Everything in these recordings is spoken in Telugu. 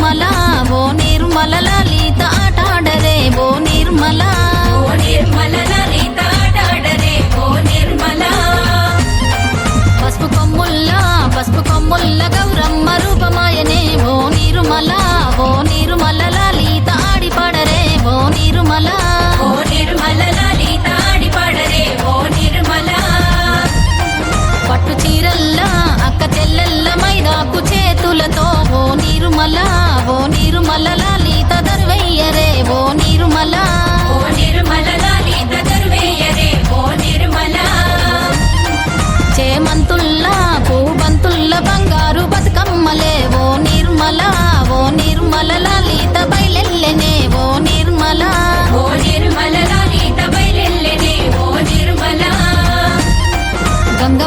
నిర్మల ఓ నిర్మల లలిత ఆటాడరే ఓ నిర్మల లలిత ఆటాడరే ఓ నిర్మల పసుపు కొమ్ముల్ల గౌరమ్మ రూపమాయనే ఓ నిర్మల లలిత ఆడి పాడరే ఓ నిర్మల లలిత ఆడి పాడరే ఓ నిర్మల పట్టు చీరల్లా అక్క చెల్లెల్ల మైదాకు చేతులతో ఓ నిర్మల లలిత దర్వయ్యరే ఓ నిర్మల లలిత దర్వేయరే ఓ నిర్మల చేమంతుల్లా పూబంతుల్ల బంగారు బతుకమ్మలే ఓ నిర్మల లలిత బయలెల్లెనే ఓ నిర్మల లలిత బయలెల్లెనే ఓ నిర్మల గంగ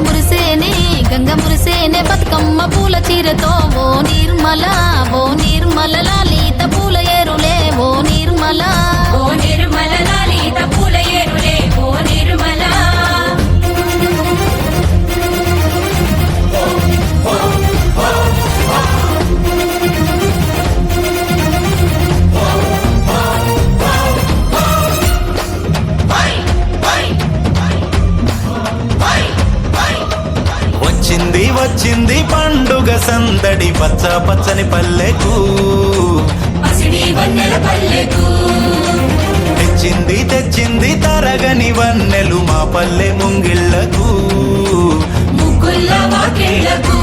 మురిసేనే బతుకమ్మ పూల చీరతో ఓ నిర్మల లలిత పూల ఏరులే ఓ నిర్మల లలిత పూల ఏరులే ఓ నిర్మల వచ్చింది పండుగ సందడి పచ్చ పచ్చని పల్లెకు పసిడి వన్నెల పల్లెకు తెచ్చింది తరగని వన్నెలు మా పల్లె ముంగిళ్లకు ముగ్గుల్ల వాకిళ్లకు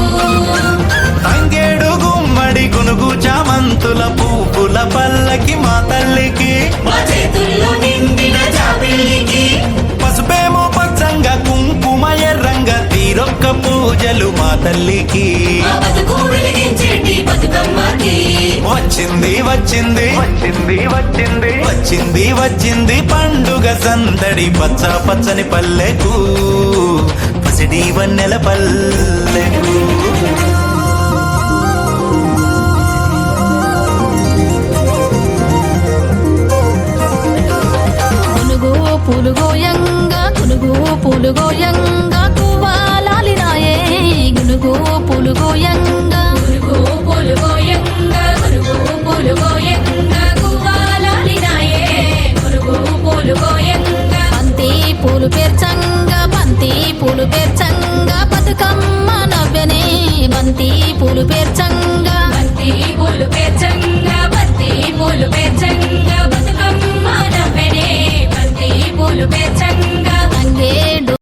తంగేడు గుమ్మడి గునుగు చామంతుల పువ్వుల పల్లకి మా తల్లికి మా చేతుల్లో నిండిన జాబిల్లికి పసుపేమో పచ్చంగా కుంకుమ ఎర్రంగా తీరొక్క పూజలు మా తల్లికి మా బతుకు వెలిగించేటి బతుకమ్మకి వచ్చింది పండుగ సందడి పచ్చ పచ్చని పల్లెకు పసిడి వన్నెల పల్లెకు గునుగు పూలు గోయంగా కువాలాలినాయే గునుగు పూలు గోయంగా బంతి పూలు పేర్చంగా బతుకమ్మ నవ్వెనే బంతి పూలు పేర్చంగా బతుకమ్మ నవ్వెనే బంతి పూలు పేర్చంగా